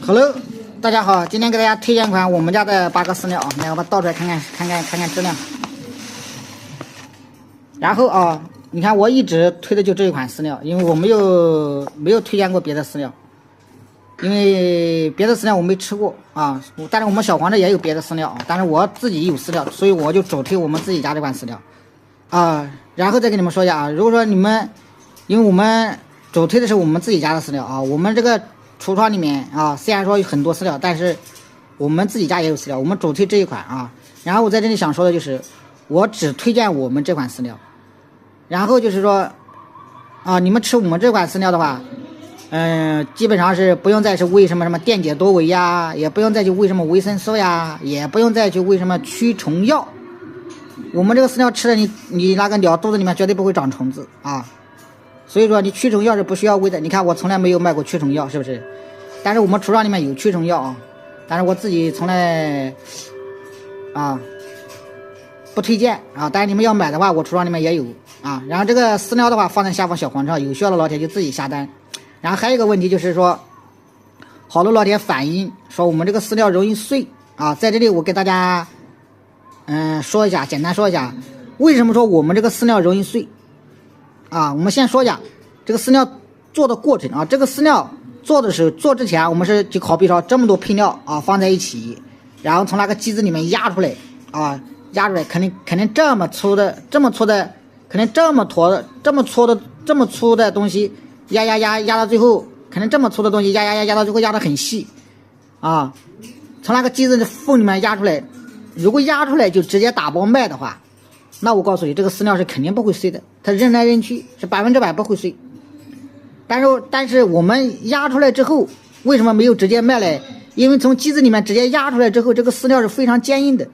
Hello，大家好，今天给大家推荐一款我们家的八哥饲料啊，来我把它倒出来看看质量。然后啊，你看我一直推的就这一款饲料，因为我没有推荐过别的饲料，因为别的饲料我没吃过啊。但是我们小黄这也有别的饲料，但是我自己有饲料，所以我就主推我们自己家这款饲料啊。然后再跟你们说一下啊，如果说你们，因为我们主推的是我们自己家的饲料啊，我们这个橱窗里面啊，虽然说有很多饲料，但是我们自己家也有饲料，我们主推这一款啊。然后我在这里想说的就是，我只推荐我们这款饲料。然后就是说，啊，你们吃我们这款饲料的话，基本上是不用再去喂什么电解多维呀，也不用再去喂什么维生素呀，也不用再去喂什么驱虫药。我们这个饲料吃的你那个鸟肚子里面绝对不会长虫子啊。所以说你驱虫药是不需要喂的，你看我从来没有卖过驱虫药，是不是？但是我们橱窗里面有驱虫药啊，但是我自己从来啊不推荐啊，但是你们要买的话，我橱窗里面也有啊。然后这个饲料的话放在下方小黄车，有需要的老铁就自己下单。然后还有一个问题就是说，好多老铁反映说我们这个饲料容易碎啊，在这里我给大家说一下，简单说一下，为什么说我们这个饲料容易碎啊？我们先说一下这个饲料做的过程啊，这个饲料做之前，我们是就好比说这么多配料啊放在一起，然后从那个机子里面压出来啊，压出来肯定这么粗的，肯定这么粗的东西压到最后，肯定这么粗的东西压到最后压得很细啊，从那个机子的缝里面压出来，如果压出来就直接打包卖的话，那我告诉你，这个饲料是肯定不会碎的，它扔来扔去是100%不会碎。但是我们压出来之后，为什么没有直接卖嘞？因为从机子里面直接压出来之后，这个饲料是非常坚硬的，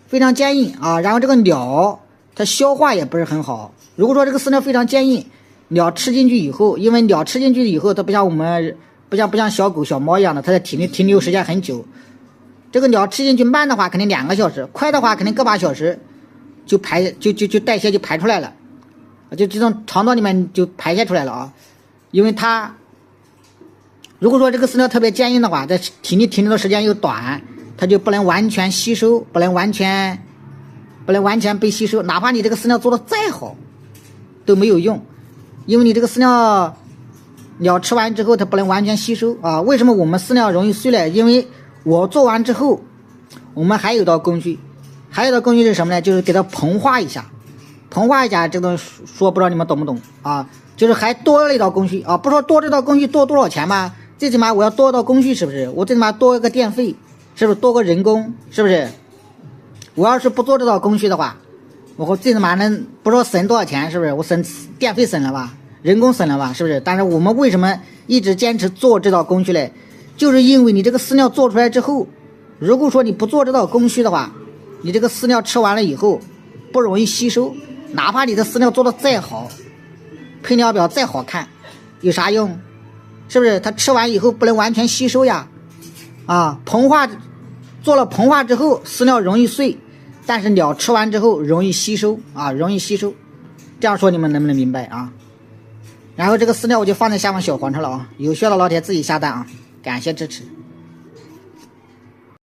非常坚硬啊。然后这个鸟它消化也不是很好。如果说这个饲料非常坚硬，鸟吃进去以后，因为鸟吃进去以后，它不像小狗小猫一样的，它在体内停留时间很久。这个鸟吃进去慢的话，肯定2个小时；快的话，肯定个把小时就代谢就排出来了，就这种肠道里面就排泄出来了啊。因为它如果说这个饲料特别坚硬的话，在体内停留的时间又短，它就不能完全吸收，不能完全被吸收，哪怕你这个饲料做的再好都没有用，因为你这个饲料鸟吃完之后它不能完全吸收啊。为什么我们饲料容易碎呢？因为我做完之后，我们还有一道工序是什么呢？就是给它膨化一下，这个说不知道你们懂不懂啊？就是还多了一道工序啊，不说多这道工序多多少钱吗？最起码我要多一道工序，是不是？我最起码多一个电费，是不是？多个人工，是不是？我要是不做这道工序的话，我最起码能不说省多少钱，是不是？我省电费省了吧，人工省了吧，是不是？但是我们为什么一直坚持做这道工序嘞？就是因为你这个饲料做出来之后，如果说你不做这道工序的话，你这个饲料吃完了以后不容易吸收，哪怕你的饲料做的再好，配料表再好看，有啥用？是不是？它吃完以后不能完全吸收呀，啊，做了膨化之后，饲料容易碎，但是鸟吃完之后容易吸收啊，容易吸收。这样说你们能不能明白啊？然后这个饲料我就放在下方小黄车了啊，有需要的老铁自己下单啊，感谢支持。